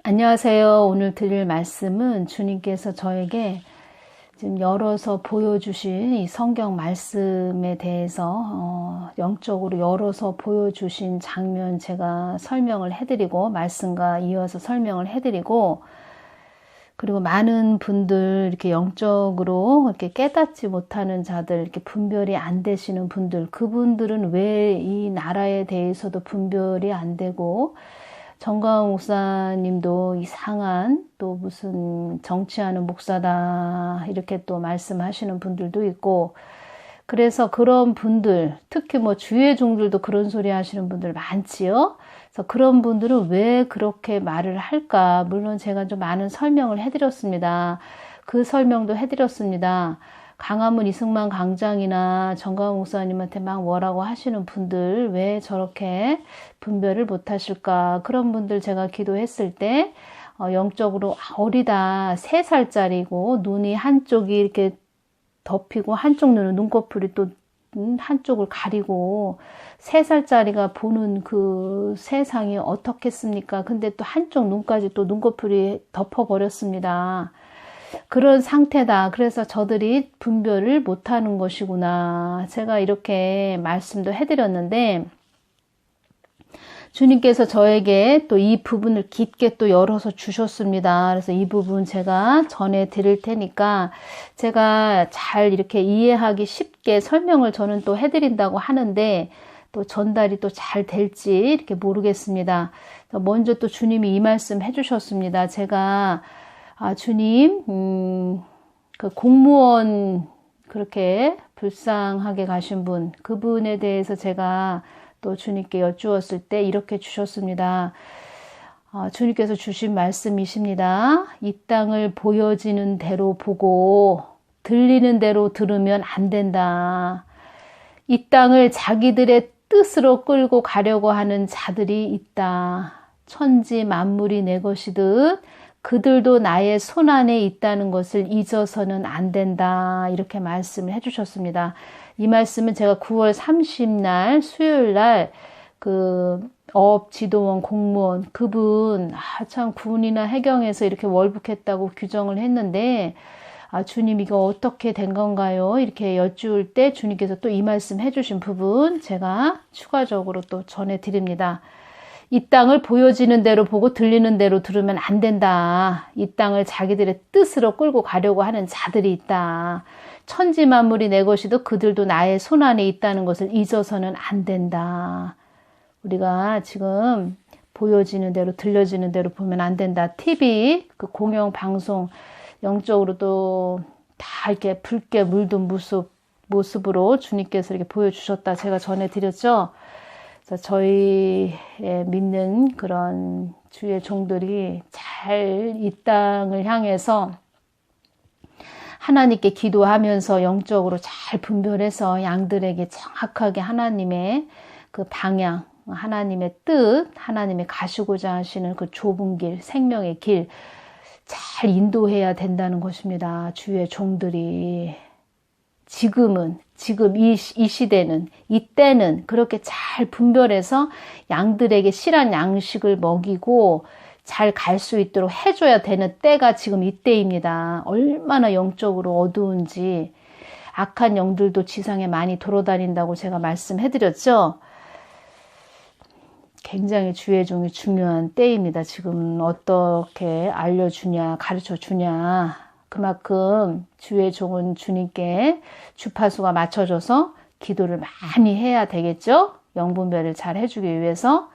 안녕하세요. 오늘 드릴 말씀은 주님께서 저에게 지금 열어서 보여주신 이 성경 말씀에 대해서 영적으로 열어서 보여주신 장면 제가 설명을 해드리고 말씀과 이어서 설명을 해드리고, 그리고 많은 분들 이렇게 영적으로 이렇게 깨닫지 못하는 자들, 이렇게 분별이 안 되시는 분들, 그분들은 왜 이 나라에 대해서도 분별이 안 되고, 정가은 목사님도 이상한 또 무슨 정치하는 목사다 이렇게 또 말씀하시는 분들도 있고, 그래서 그런 분들, 특히 뭐 주의 종들도 그런 소리 하시는 분들 많지요. 그래서 그런 분들은 왜 그렇게 말을 할까? 물론 제가 좀 많은 설명을 해드렸습니다. 그 설명도 해드렸습니다. 강화문 이승만 강장이나 정가은 목사님한테 막 뭐라고 하시는 분들 왜 저렇게 분별을 못 하실까? 그런 분들 제가 기도했을 때 영적으로 어리다, 3살짜리고 눈이 한쪽이 이렇게 덮이고 한쪽 눈은 눈꺼풀이 또 한쪽을 가리고 3살짜리가 보는 그 세상이 어떻겠습니까? 근데 또 한쪽 눈까지 또 눈꺼풀이 덮어버렸습니다. 그런 상태다. 그래서 저들이 분별을 못하는 것이구나. 제가 이렇게 말씀도 해드렸는데, 주님께서 저에게 또 이 부분을 깊게 또 열어서 주셨습니다. 그래서 이 부분 제가 전해 드릴 테니까 제가 잘 이렇게 이해하기 쉽게 설명을 저는 또 해드린다고 하는데, 또 전달이 또 잘 될지 이렇게 모르겠습니다. 먼저 또 주님이 이 말씀 해주셨습니다. 제가 주님, 그 공무원 그렇게 불쌍하게 가신 분, 그분에 대해서 제가 또 주님께 여쭈었을 때 이렇게 주셨습니다. 주님께서 주신 말씀이십니다. 이 땅을 보여지는 대로 보고 들리는 대로 들으면 안 된다. 이 땅을 자기들의 뜻으로 끌고 가려고 하는 자들이 있다. 천지 만물이 내 것이듯 그들도 나의 손안에 있다는 것을 잊어서는 안 된다. 이렇게 말씀을 해주셨습니다. 이 말씀은 제가 9월 30날 수요일 날 그 어업지도원 공무원 그분 참 군이나 해경에서 이렇게 월북했다고 규정을 했는데, 주님 이거 어떻게 된 건가요? 이렇게 여쭈을 때 주님께서 또 이 말씀 해주신 부분 제가 추가적으로 또 전해드립니다. 이 땅을 보여지는 대로 보고 들리는 대로 들으면 안 된다. 이 땅을 자기들의 뜻으로 끌고 가려고 하는 자들이 있다. 천지 만물이 내 것이도 그들도 나의 손안에 있다는 것을 잊어서는 안 된다. 우리가 지금 보여지는 대로 들려지는 대로 보면 안 된다. TV, 그 공영방송 영적으로도 다 이렇게 붉게 물든 모습으로 주님께서 이렇게 보여주셨다. 제가 전해드렸죠. 그래서 저희의 믿는 그런 주의 종들이 잘 이 땅을 향해서 하나님께 기도하면서 영적으로 잘 분별해서 양들에게 정확하게 하나님의 그 방향, 하나님의 뜻, 하나님의 가시고자 하시는 그 좁은 길, 생명의 길 잘 인도해야 된다는 것입니다. 주의 종들이 지금 이 시대는, 이때는 그렇게 잘 분별해서 양들에게 실한 양식을 먹이고 잘 갈 수 있도록 해줘야 되는 때가 지금 이때입니다. 얼마나 영적으로 어두운지, 악한 영들도 지상에 많이 돌아다닌다고 제가 말씀해드렸죠. 굉장히 주의 종이 중요한 때입니다. 지금 어떻게 알려주냐, 가르쳐주냐. 그만큼 주의 종은 주님께 주파수가 맞춰져서 기도를 많이 해야 되겠죠. 영분별을 잘 해주기 위해서.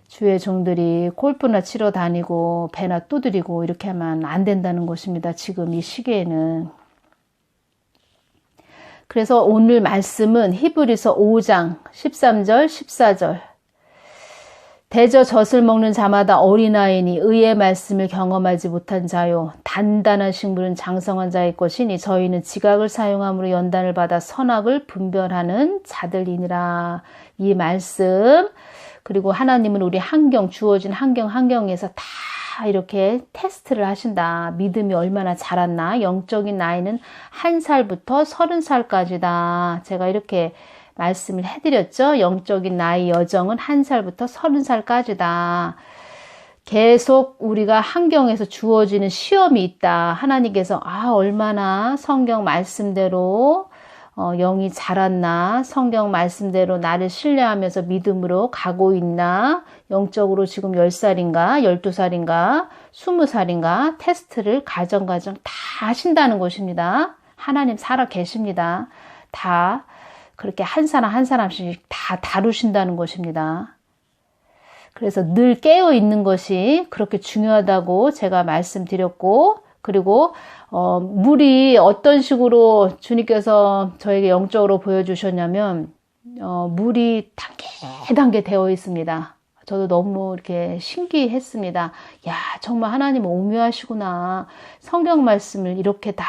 주의 종들이 골프나 치러 다니고 배나 두드리고 이렇게 하면 안 된다는 것입니다. 지금 이 시기에는. 그래서 오늘 말씀은 히브리서 5장 13절 14절. 대저 젖을 먹는 자마다 어린아이니 의의 말씀을 경험하지 못한 자요. 단단한 식물은 장성한 자의 것이니 저희는 지각을 사용함으로 연단을 받아 선악을 분별하는 자들이니라. 이 말씀, 그리고 하나님은 우리 환경, 주어진 환경에서 다 이렇게 테스트를 하신다. 믿음이 얼마나 자랐나. 영적인 나이는 1살부터 30살까지다. 제가 이렇게 말씀을 해드렸죠. 영적인 나이 여정은 1살부터 30살까지다. 계속 우리가 환경에서 주어지는 시험이 있다. 하나님께서 얼마나 성경 말씀대로 영이 자랐나, 성경 말씀대로 나를 신뢰하면서 믿음으로 가고 있나, 영적으로 지금 10살인가 12살인가 20살인가 테스트를 가정 다 하신다는 것입니다. 하나님 살아 계십니다. 다 그렇게 한 사람 한 사람씩 다 다루신다는 것입니다. 그래서 늘 깨어 있는 것이 그렇게 중요하다고 제가 말씀드렸고, 그리고 물이 어떤 식으로 주님께서 저에게 영적으로 보여주셨냐면 물이 단계 되어 있습니다. 저도 너무 이렇게 신기했습니다. 야, 정말 하나님은 오묘하시구나. 성경 말씀을 이렇게 다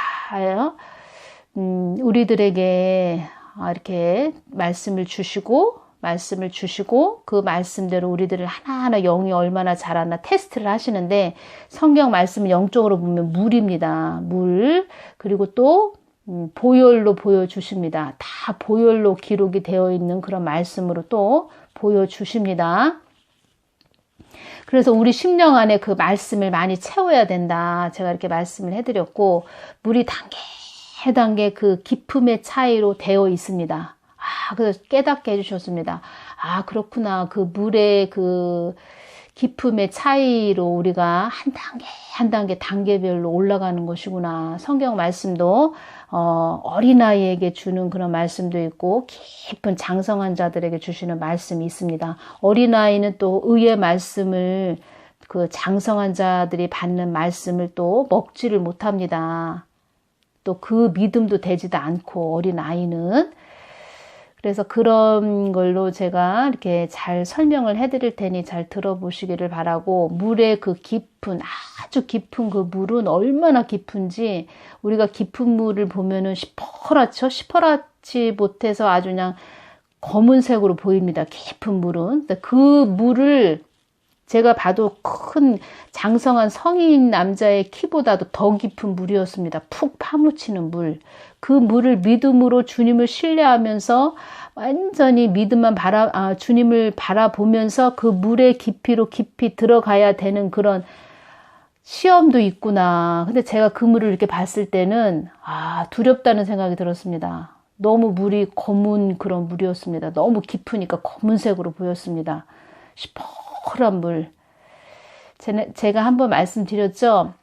우리들에게 이렇게 말씀을 주시고 그 말씀대로 우리들을 하나하나 영이 얼마나 자랐나 테스트를 하시는데, 성경 말씀은 영적으로 보면 물입니다. 물. 그리고 또 보혈로 보여주십니다. 다 보혈로 기록이 되어 있는 그런 말씀으로 또 보여주십니다. 그래서 우리 심령 안에 그 말씀을 많이 채워야 된다. 제가 이렇게 말씀을 해드렸고, 물이 단계 그 깊음의 차이로 되어 있습니다. 그래서 깨닫게 해주셨습니다. 그렇구나. 그 물의 그 깊음의 차이로 우리가 한 단계 단계별로 올라가는 것이구나. 성경 말씀도 어린아이에게 주는 그런 말씀도 있고, 깊은 장성한 자들에게 주시는 말씀이 있습니다. 어린아이는 또 의의 말씀을, 그 장성한 자들이 받는 말씀을 또 먹지를 못합니다. 또 그 믿음도 되지도 않고, 어린아이는. 그래서 그런 걸로 제가 이렇게 잘 설명을 해드릴 테니 잘 들어보시기를 바라고, 물의 그 깊은, 아주 깊은 그 물은 얼마나 깊은지, 우리가 깊은 물을 보면은 시퍼렇지 못해서 아주 그냥 검은색으로 보입니다. 깊은 물은. 그 물을 제가 봐도 큰 장성한 성인 남자의 키보다도 더 깊은 물이었습니다. 푹 파묻히는 물. 그 물을 믿음으로 주님을 신뢰하면서 완전히 주님을 바라보면서 그 물의 깊이로 깊이 들어가야 되는 그런 시험도 있구나. 근데 제가 그 물을 이렇게 봤을 때는 두렵다는 생각이 들었습니다. 너무 물이 검은 그런 물이었습니다. 너무 깊으니까 검은색으로 보였습니다. 시퍼런 물. 제가 한번 말씀드렸죠.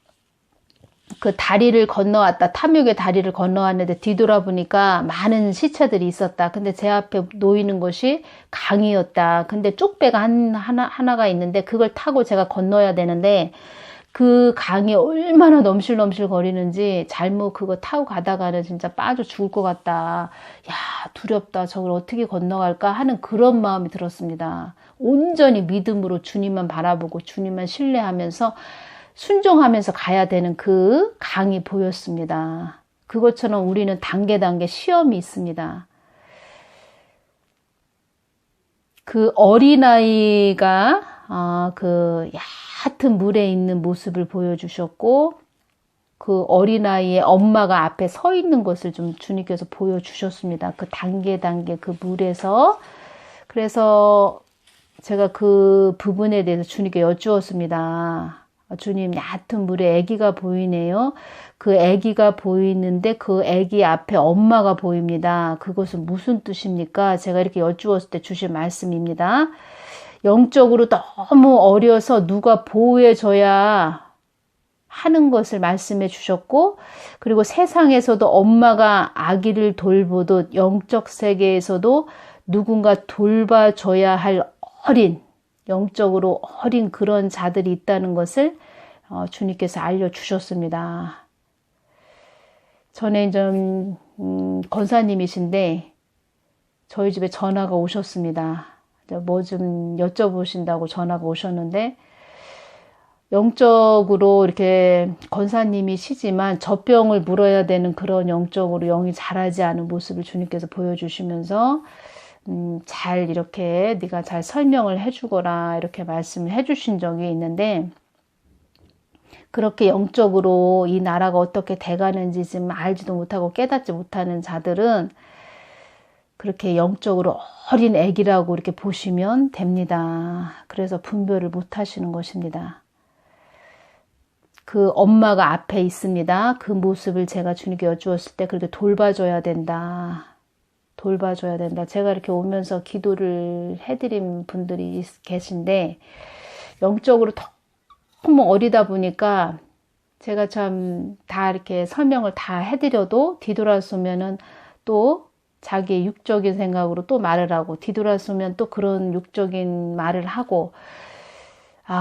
그 다리를 건너왔다. 탐욕의 다리를 건너왔는데 뒤돌아보니까 많은 시체들이 있었다. 근데 제 앞에 놓이는 것이 강이었다. 근데 쪽배가 하나가 있는데 그걸 타고 제가 건너야 되는데, 그 강이 얼마나 넘실넘실 거리는지 잘못 그거 타고 가다가는 진짜 빠져 죽을 것 같다. 야, 두렵다. 저걸 어떻게 건너갈까 하는 그런 마음이 들었습니다. 온전히 믿음으로 주님만 바라보고 주님만 신뢰하면서 순종하면서 가야 되는 그 강이 보였습니다. 그것처럼 우리는 단계 시험이 있습니다. 그 어린아이가 그 얕은 물에 있는 모습을 보여주셨고, 그 어린아이의 엄마가 앞에 서 있는 것을 좀 주님께서 보여주셨습니다. 그 단계 그 물에서. 그래서 제가 그 부분에 대해서 주님께 여쭈었습니다. 주님, 얕은 물에 아기가 보이네요. 그 아기가 보이는데 그 아기 앞에 엄마가 보입니다. 그것은 무슨 뜻입니까? 제가 이렇게 여쭈었을 때 주신 말씀입니다. 영적으로 너무 어려서 누가 보호해줘야 하는 것을 말씀해 주셨고, 그리고 세상에서도 엄마가 아기를 돌보듯 영적 세계에서도 누군가 돌봐줘야 할 영적으로 어린 그런 자들이 있다는 것을 주님께서 알려주셨습니다. 전에 좀 권사님이신데 저희 집에 전화가 오셨습니다. 뭐 좀 여쭤보신다고 전화가 오셨는데, 영적으로 이렇게 권사님이시지만 젖병을 물어야 되는 그런 영적으로 영이 자라지 않은 모습을 주님께서 보여주시면서 잘 이렇게 네가 잘 설명을 해주거라 이렇게 말씀을 해주신 적이 있는데, 그렇게 영적으로 이 나라가 어떻게 돼가는지 지금 알지도 못하고 깨닫지 못하는 자들은 그렇게 영적으로 어린 애기라고 이렇게 보시면 됩니다. 그래서 분별을 못 하시는 것입니다. 그 엄마가 앞에 있습니다. 그 모습을 제가 주님께 여쭈었을 때 그렇게 돌봐줘야 된다. 돌봐줘야 된다. 제가 이렇게 오면서 기도를 해드린 분들이 계신데 영적으로 너무 어리다 보니까 제가 참 다 이렇게 설명을 다 해드려도 뒤돌아서면은 또 자기의 육적인 생각으로 또 말을 하고 뒤돌아서면 또 그런 육적인 말을 하고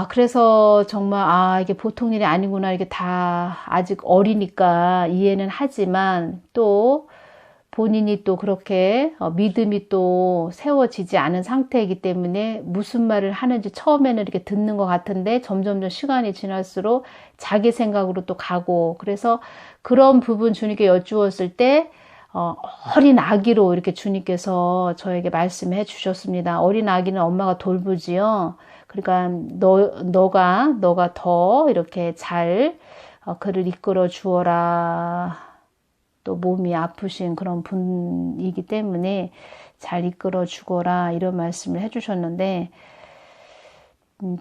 그래서 정말 이게 보통 일이 아니구나. 이게 다 아직 어리니까 이해는 하지만 또 본인이 또 그렇게 믿음이 또 세워지지 않은 상태이기 때문에 무슨 말을 하는지 처음에는 이렇게 듣는 것 같은데 점점 시간이 지날수록 자기 생각으로 또 가고 그래서 그런 부분 주님께 여쭈었을 때 어린 아기로 이렇게 주님께서 저에게 말씀해 주셨습니다. 어린 아기는 엄마가 돌보지요. 그러니까 너가 더 이렇게 잘 그를 이끌어 주어라. 또 몸이 아프신 그런 분이기 때문에 잘 이끌어 주거라 이런 말씀을 해주셨는데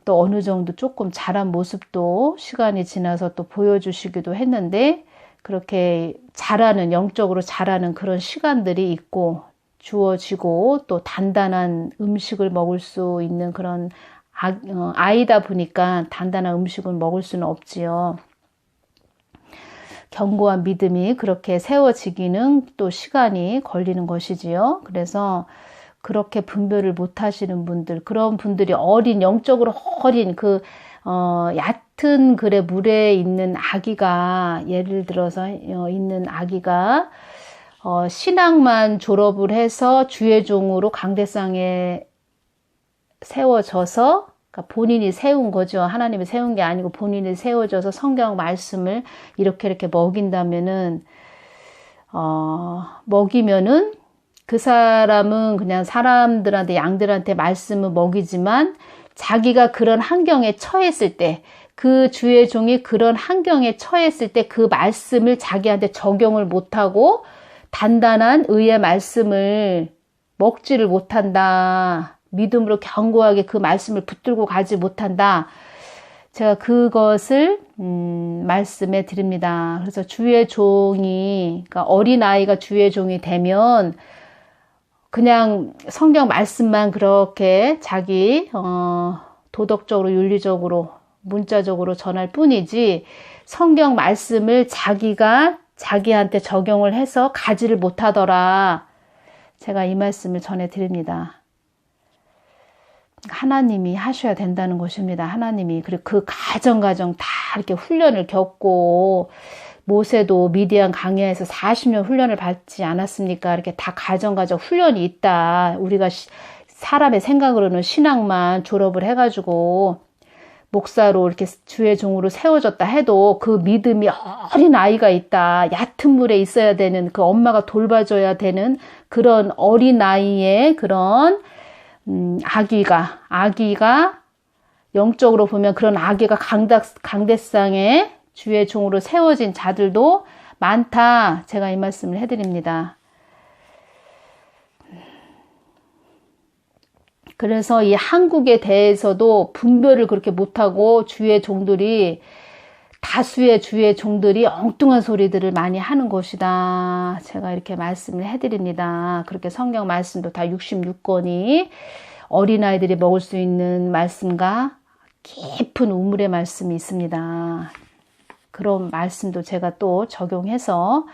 또 어느 정도 조금 자란 모습도 시간이 지나서 또 보여주시기도 했는데 그렇게 자라는 영적으로 자라는 그런 시간들이 있고 주어지고 또 단단한 음식을 먹을 수 있는 그런 아이다 보니까 단단한 음식을 먹을 수는 없지요. 견고한 믿음이 그렇게 세워지기는 또 시간이 걸리는 것이지요. 그래서 그렇게 분별을 못 하시는 분들, 그런 분들이 영적으로 어린 얕은 글의 물에 있는 아기가, 예를 들어서 있는 아기가 신학만 졸업을 해서 주의 종으로 강대상에 세워져서 그러니까 본인이 세운 거죠. 하나님이 세운 게 아니고 본인이 세워져서 성경 말씀을 이렇게 먹인다면은 먹이면은 그 사람은 그냥 사람들한테 양들한테 말씀을 먹이지만 자기가 그런 환경에 처했을 때 그 주의 종이 그런 환경에 처했을 때 그 말씀을 자기한테 적용을 못하고 단단한 의의 말씀을 먹지를 못한다. 믿음으로 견고하게 그 말씀을 붙들고 가지 못한다. 제가 그것을 말씀해 드립니다. 그래서 주의 종이 그러니까 어린아이가 주의 종이 되면 그냥 성경 말씀만 그렇게 자기 도덕적으로 윤리적으로 문자적으로 전할 뿐이지 성경 말씀을 자기가 자기한테 적용을 해서 가지를 못하더라. 제가 이 말씀을 전해 드립니다. 하나님이 하셔야 된다는 것입니다. 하나님이. 그리고 그 가정 다 이렇게 훈련을 겪고 모세도 미디안 광야에서 40년 훈련을 받지 않았습니까? 이렇게 다 가정 훈련이 있다. 우리가 사람의 생각으로는 신학만 졸업을 해가지고 목사로 이렇게 주의 종으로 세워졌다 해도 그 믿음이 어린 아이가 있다. 얕은 물에 있어야 되는 그 엄마가 돌봐줘야 되는 그런 어린 아이의 그런 아기가 영적으로 보면 그런 아기가 강대상에 주의 종으로 세워진 자들도 많다. 제가 이 말씀을 해드립니다. 그래서 이 한국에 대해서도 분별을 그렇게 못하고 다수의 주의 종들이 엉뚱한 소리들을 많이 하는 것이다. 제가 이렇게 말씀을 해드립니다. 그렇게 성경 말씀도 다 66권이 어린아이들이 먹을 수 있는 말씀과 깊은 우물의 말씀이 있습니다. 그런 말씀도 제가 또 적용해서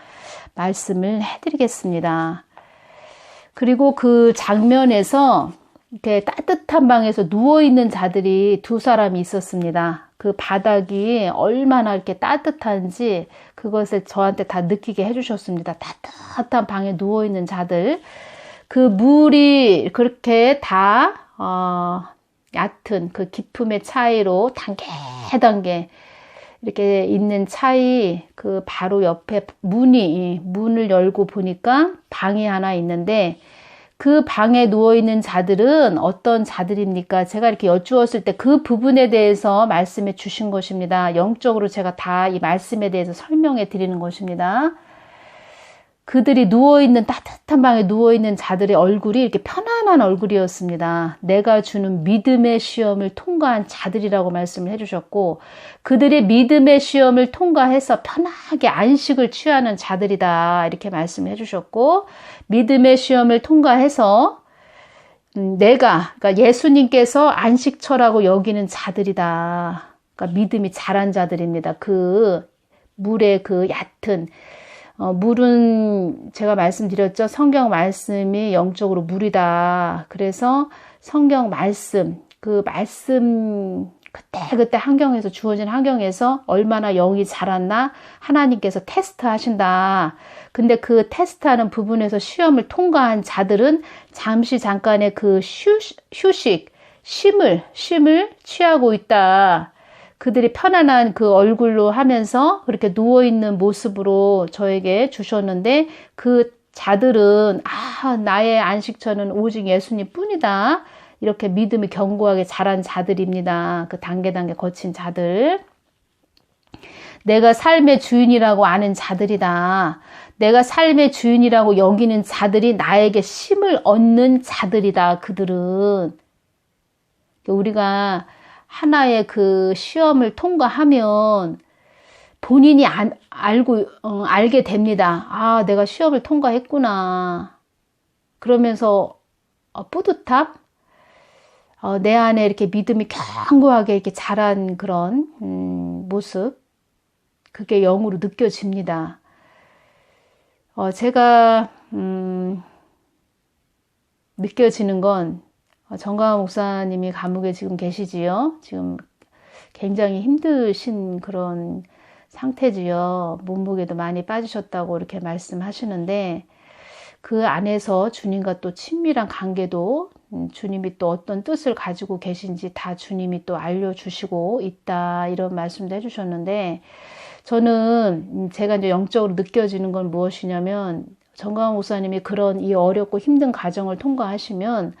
말씀을 해드리겠습니다. 그리고 그 장면에서 이렇게 따뜻한 방에서 누워있는 자들이 두 사람이 있었습니다. 그 바닥이 얼마나 이렇게 따뜻한지 그것을 저한테 다 느끼게 해주셨습니다. 따뜻한 방에 누워있는 자들. 그 물이 그렇게 다 얕은 그 깊음의 차이로 단계 이렇게 있는 차이 그 바로 옆에 문을 열고 보니까 방이 하나 있는데 그 방에 누워있는 자들은 어떤 자들입니까? 제가 이렇게 여쭈었을 때 그 부분에 대해서 말씀해 주신 것입니다. 영적으로 제가 다 이 말씀에 대해서 설명해 드리는 것입니다. 그들이 누워있는 따뜻한 방에 누워있는 자들의 얼굴이 이렇게 편안한 얼굴이었습니다. 내가 주는 믿음의 시험을 통과한 자들이라고 말씀을 해주셨고, 그들이 믿음의 시험을 통과해서 편하게 안식을 취하는 자들이다 이렇게 말씀을 해주셨고, 믿음의 시험을 통과해서 그러니까 예수님께서 안식처라고 여기는 자들이다. 그러니까 믿음이 자란 자들입니다. 그 물의 그 얕은 물은 제가 말씀드렸죠. 성경 말씀이 영적으로 물이다. 그래서 성경 말씀, 그 말씀 그때 환경에서 주어진 환경에서 얼마나 영이 자랐나 하나님께서 테스트 하신다. 근데 그 테스트하는 부분에서 시험을 통과한 자들은 잠깐의 그 휴식, 쉼을 취하고 있다. 그들이 편안한 그 얼굴로 하면서 그렇게 누워있는 모습으로 저에게 주셨는데, 그 자들은 나의 안식처는 오직 예수님 뿐이다. 이렇게 믿음이 견고하게 자란 자들입니다. 그 단계 거친 자들. 내가 삶의 주인이라고 아는 자들이다. 내가 삶의 주인이라고 여기는 자들이 나에게 쉼을 얻는 자들이다. 그들은. 우리가 하나의 그 시험을 통과하면 본인이 알게 됩니다. 내가 시험을 통과했구나. 그러면서 뿌듯함? 내 안에 이렇게 믿음이 견고하게 이렇게 자란 그런 모습, 그게 영으로 느껴집니다. 제가 느껴지는 건 정가은 목사님이 감옥에 지금 계시지요. 지금 굉장히 힘드신 그런 상태지요. 몸무게도 많이 빠지셨다고 이렇게 말씀하시는데, 그 안에서 주님과 또 친밀한 관계도 주님이 또 어떤 뜻을 가지고 계신지 다 주님이 또 알려주시고 있다, 이런 말씀도 해주셨는데, 저는 제가 이제 영적으로 느껴지는 건 무엇이냐면, 정가은 목사님이 그런 이 어렵고 힘든 과정을 통과하시면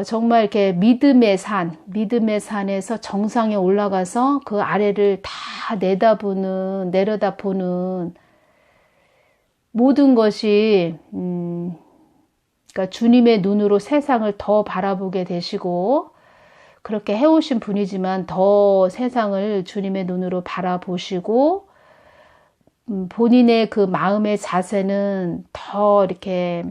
정말 이렇게 믿음의 산에서 정상에 올라가서 그 아래를 다 내려다보는 모든 것이 그러니까 주님의 눈으로 세상을 더 바라보게 되시고, 그렇게 해오신 분이지만 더 세상을 주님의 눈으로 바라보시고, 본인의 그 마음의 자세는 더 이렇게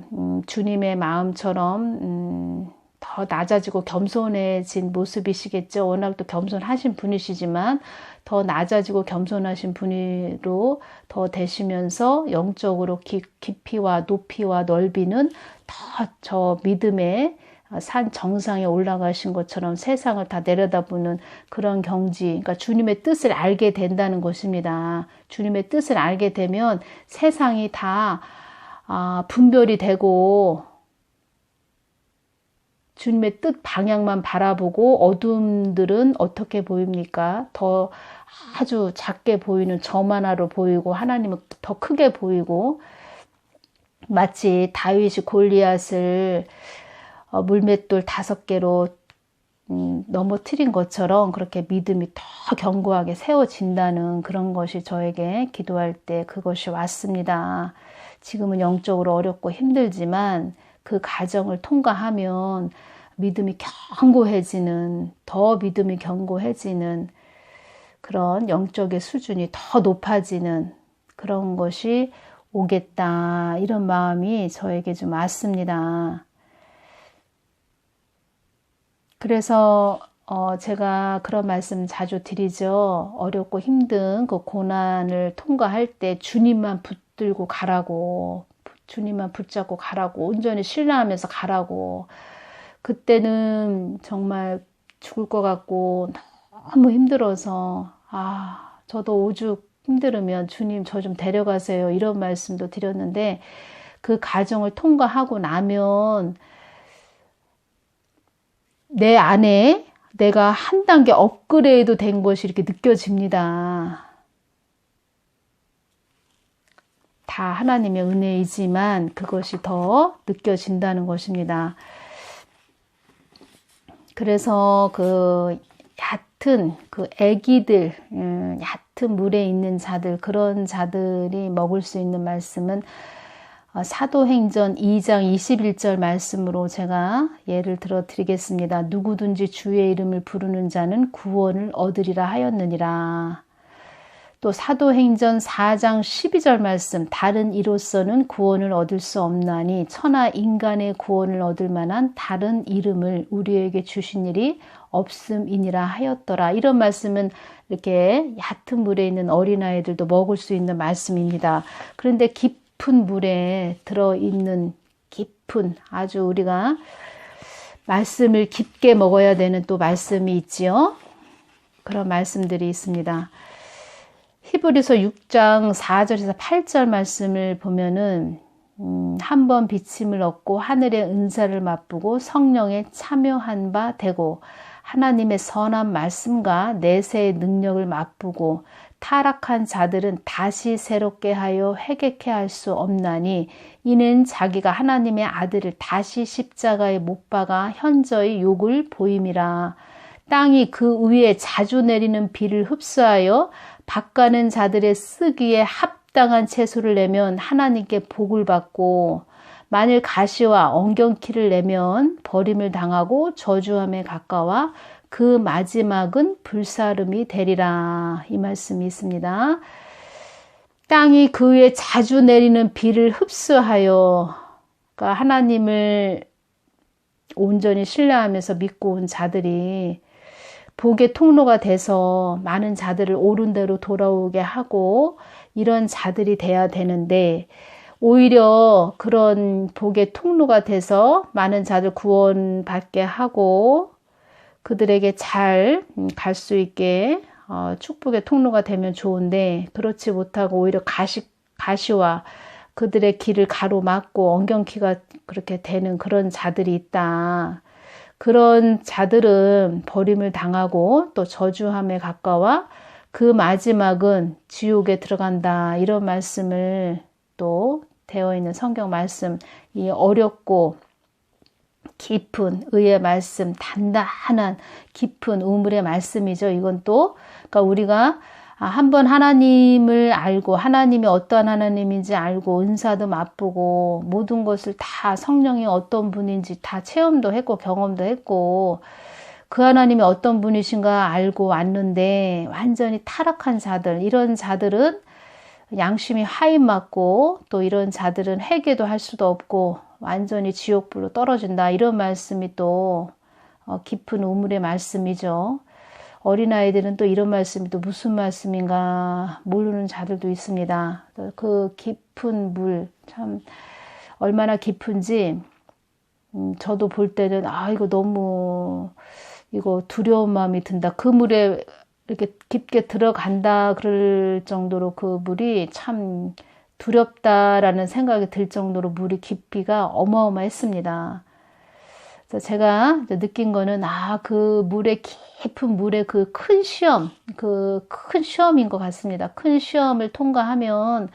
주님의 마음처럼 더 낮아지고 겸손해진 모습이시겠죠. 워낙 또 겸손하신 분이시지만 더 낮아지고 겸손하신 분으로 더 되시면서 영적으로 깊이와 높이와 넓이는 더 저 믿음의 산 정상에 올라가신 것처럼 세상을 다 내려다보는 그런 경지, 그러니까 주님의 뜻을 알게 된다는 것입니다. 주님의 뜻을 알게 되면 세상이 다 분별이 되고, 주님의 뜻 방향만 바라보고 어둠들은 어떻게 보입니까? 더 아주 작게 보이는 점 하나로 보이고, 하나님은 더 크게 보이고, 마치 다윗이 골리앗을 물맷돌 5개로 넘어뜨린 것처럼 그렇게 믿음이 더 견고하게 세워진다는 그런 것이 저에게 기도할 때 그것이 왔습니다. 지금은 영적으로 어렵고 힘들지만 그 과정을 통과하면 믿음이 견고해지는, 더 믿음이 견고해지는 그런 영적의 수준이 더 높아지는 그런 것이 오겠다, 이런 마음이 저에게 좀 왔습니다. 그래서 제가 그런 말씀 자주 드리죠. 어렵고 힘든 그 고난을 통과할 때 주님만 붙들고 가라고, 주님만 붙잡고 가라고, 온전히 신뢰하면서 가라고. 그때는 정말 죽을 것 같고 너무 힘들어서 저도 오죽 힘들으면 주님 저 좀 데려가세요, 이런 말씀도 드렸는데, 그 과정을 통과하고 나면 내 안에 내가 한 단계 업그레이드 된 것이 이렇게 느껴집니다. 다 하나님의 은혜이지만 그것이 더 느껴진다는 것입니다. 그래서 그 얕은 그 애기들, 얕은 물에 있는 자들, 그런 자들이 먹을 수 있는 말씀은 사도행전 2장 21절 말씀으로 제가 예를 들어 드리겠습니다. 누구든지 주의 이름을 부르는 자는 구원을 얻으리라 하였느니라. 또 사도행전 4장 12절 말씀, 다른 이로서는 구원을 얻을 수 없나니 천하 인간의 구원을 얻을 만한 다른 이름을 우리에게 주신 일이 없음이니라 하였더라. 이런 말씀은 이렇게 얕은 물에 있는 어린아이들도 먹을 수 있는 말씀입니다. 그런데 깊은 물에 들어있는 깊은, 아주 우리가 말씀을 깊게 먹어야 되는 또 말씀이 있지요. 그런 말씀들이 있습니다. 히브리서 6장 4절에서 8절 말씀을 보면은 한 번 비침을 얻고 하늘의 은사를 맛보고 성령에 참여한 바 되고 하나님의 선한 말씀과 내세의 능력을 맛보고 타락한 자들은 다시 새롭게 하여 회개케 할 수 없나니 이는 자기가 하나님의 아들을 다시 십자가에 못 박아 현저히 욕을 보임이라. 땅이 그 위에 자주 내리는 비를 흡수하여 밭가는 자들의 쓰기에 합당한 채소를 내면 하나님께 복을 받고 만일 가시와 엉겅퀴를 내면 버림을 당하고 저주함에 가까워 그 마지막은 불사름이 되리라. 이 말씀이 있습니다. 땅이 그 위에 자주 내리는 비를 흡수하여, 그러니까 하나님을 온전히 신뢰하면서 믿고 온 자들이 복의 통로가 돼서 많은 자들을 옳은 대로 돌아오게 하고 이런 자들이 돼야 되는데, 오히려 그런 복의 통로가 돼서 많은 자들 구원받게 하고 그들에게 잘 갈 수 있게 축복의 통로가 되면 좋은데, 그렇지 못하고 오히려 가시와 그들의 길을 가로막고 엉겅퀴가 그렇게 되는 그런 자들이 있다. 그런 자들은 버림을 당하고 또 저주함에 가까워 그 마지막은 지옥에 들어간다. 이런 말씀을 또 되어 있는 성경 말씀, 이 어렵고 깊은 의의 말씀, 단단한 깊은 우물의 말씀이죠. 이건 또 그러니까 우리가 한번 하나님을 알고 하나님이 어떠한 하나님인지 알고 은사도 맛보고 모든 것을 다 성령이 어떤 분인지 다 체험도 했고 경험도 했고 그 하나님이 어떤 분이신가 알고 왔는데 완전히 타락한 자들, 이런 자들은 양심이 하인 맞고 또 이런 자들은 회개도 할 수도 없고 완전히 지옥불로 떨어진다. 이런 말씀이 또 깊은 우물의 말씀이죠. 어린아이들은 또 이런 말씀이 또 무슨 말씀인가 모르는 자들도 있습니다. 그 깊은 물, 참 얼마나 깊은지 저도 볼 때는 이거 너무 이거 두려운 마음이 든다. 그 물에 이렇게 깊게 들어간다 그럴 정도로 그 물이 참 두렵다라는 생각이 들 정도로 물이 깊이가 어마어마했습니다. 그래서 제가 느낀 거는 그 물의 깊은 물의 그 큰 시험, 그 큰 시험인 것 같습니다. 큰 시험을 통과하면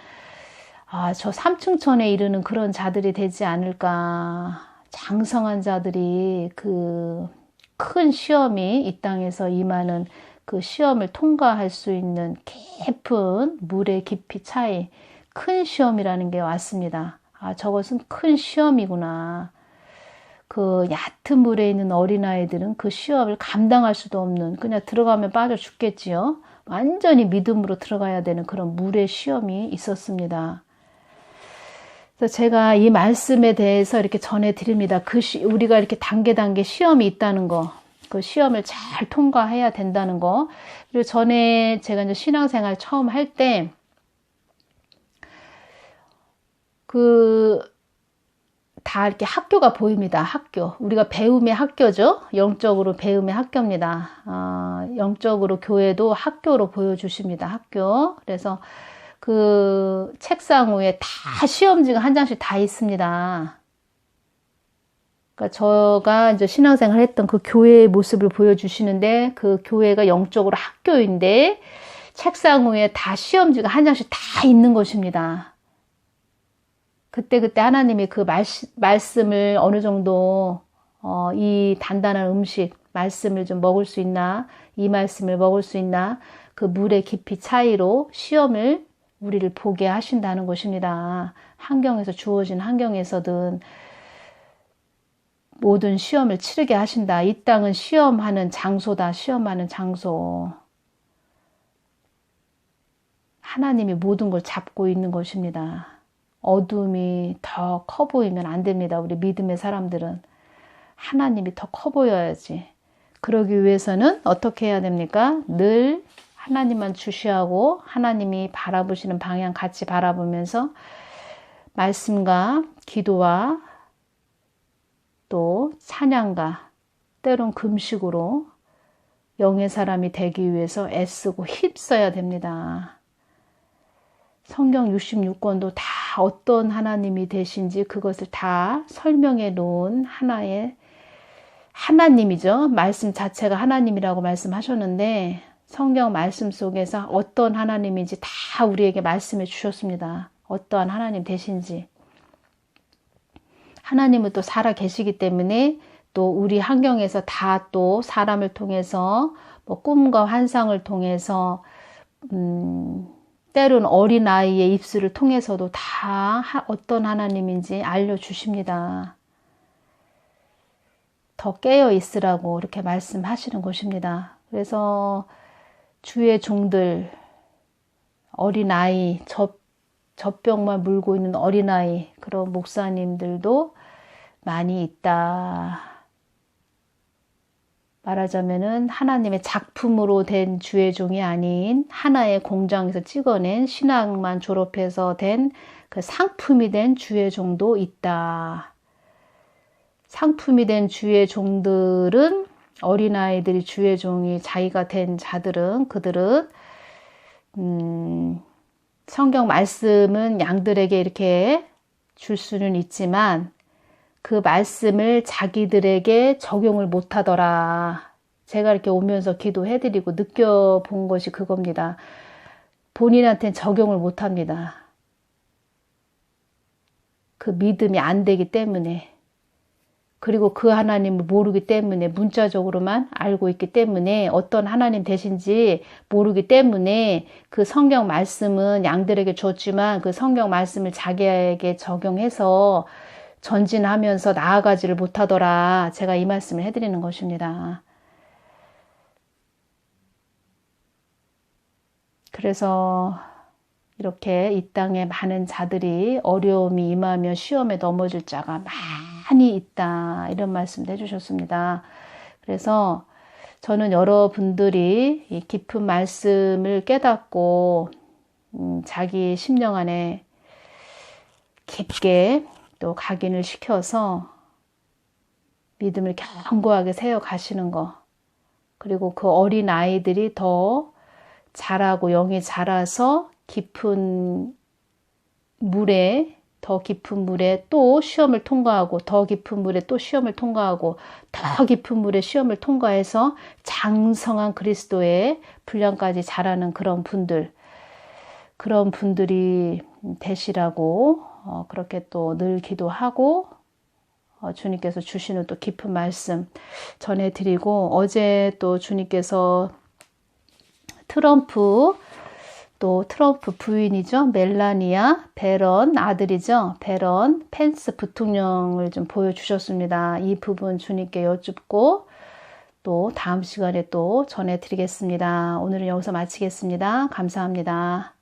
저 삼층천에 이르는 그런 자들이 되지 않을까. 장성한 자들이 그 큰 시험이 이 땅에서 임하는 그 시험을 통과할 수 있는 깊은 물의 깊이 차이, 큰 시험이라는 게 왔습니다. 저것은 큰 시험이구나. 그 얕은 물에 있는 어린아이들은 그 시험을 감당할 수도 없는, 그냥 들어가면 빠져 죽겠지요. 완전히 믿음으로 들어가야 되는 그런 물의 시험이 있었습니다. 그래서 제가 이 말씀에 대해서 이렇게 전해드립니다. 우리가 이렇게 단계 시험이 있다는 거, 그 시험을 잘 통과해야 된다는 거. 그리고 전에 제가 이제 신앙생활 처음 할 때, 다 이렇게 학교가 보입니다. 학교. 우리가 배움의 학교죠. 영적으로 배움의 학교입니다. 영적으로 교회도 학교로 보여주십니다. 학교. 그래서 그 책상 위에 다 시험지가 한 장씩 다 있습니다. 그러니까 제가 이제 신앙생활 했던 그 교회의 모습을 보여주시는데, 그 교회가 영적으로 학교인데 책상 위에 다 시험지가 한 장씩 다 있는 것입니다. 그때 하나님이 그 말씀을 어느 정도 이 단단한 음식 말씀을 좀 먹을 수 있나, 이 말씀을 먹을 수 있나? 그 물의 깊이 차이로 시험을 우리를 보게 하신다는 것입니다. 환경에서 주어진 환경에서든 모든 시험을 치르게 하신다. 이 땅은 시험하는 장소다. 시험하는 장소. 하나님이 모든 걸 잡고 있는 것입니다. 어둠이 더 커 보이면 안 됩니다. 우리 믿음의 사람들은. 하나님이 더 커 보여야지. 그러기 위해서는 어떻게 해야 됩니까? 늘 하나님만 주시하고 하나님이 바라보시는 방향 같이 바라보면서 말씀과 기도와 또 찬양과 때론 금식으로 영의 사람이 되기 위해서 애쓰고 힘써야 됩니다. 성경 66권도 다 어떤 하나님이 되신지 그것을 다 설명해 놓은 하나의 하나님이죠. 말씀 자체가 하나님이라고 말씀하셨는데 성경 말씀 속에서 어떤 하나님인지 다 우리에게 말씀해 주셨습니다. 어떠한 하나님 되신지. 하나님은 또 살아 계시기 때문에 또 우리 환경에서 다 또 사람을 통해서 뭐 꿈과 환상을 통해서 때론 어린아이의 입술을 통해서도 다 어떤 하나님인지 알려주십니다. 더 깨어 있으라고 이렇게 말씀하시는 것입니다. 그래서 주의 종들, 어린아이, 젖병만 물고 있는 어린아이, 그런 목사님들도 많이 있다. 말하자면은 하나님의 작품으로 된 주의 종이 아닌 하나의 공장에서 찍어낸 신학만 졸업해서 된 그 상품이 된 주의 종도 있다. 상품이 된 주의 종들은 어린아이들이 주의 종이 자기가 된 자들은 그들은 성경 말씀은 양들에게 이렇게 줄 수는 있지만 그 말씀을 자기들에게 적용을 못하더라. 제가 이렇게 오면서 기도해드리고 느껴본 것이 그겁니다. 본인한테는 적용을 못합니다. 그 믿음이 안 되기 때문에, 그리고 그 하나님을 모르기 때문에, 문자적으로만 알고 있기 때문에, 어떤 하나님 되신지 모르기 때문에 그 성경 말씀은 양들에게 줬지만 그 성경 말씀을 자기에게 적용해서 전진하면서 나아가지를 못하더라. 제가 이 말씀을 해드리는 것입니다. 그래서 이렇게 이 땅에 많은 자들이 어려움이 임하며 시험에 넘어질 자가 많이 있다. 이런 말씀도 해주셨습니다. 그래서 저는 여러분들이 이 깊은 말씀을 깨닫고 자기 심령 안에 깊게 또 각인을 시켜서 믿음을 견고하게 세워 가시는 거, 그리고 그 어린 아이들이 더 자라고 영이 자라서 깊은 물에, 더 깊은 물에 또 시험을 통과하고, 더 깊은 물에 또 시험을 통과하고, 더 깊은 물에 시험을 통과해서 장성한 그리스도의 분량까지 자라는 그런 분들이 되시라고 그렇게 또 늘 기도하고 주님께서 주시는 또 깊은 말씀 전해드리고, 어제 또 주님께서 트럼프 부인이죠. 멜라니아 베런 아들이죠. 베런 펜스 부통령을 좀 보여주셨습니다. 이 부분 주님께 여쭙고 또 다음 시간에 또 전해드리겠습니다. 오늘은 여기서 마치겠습니다. 감사합니다.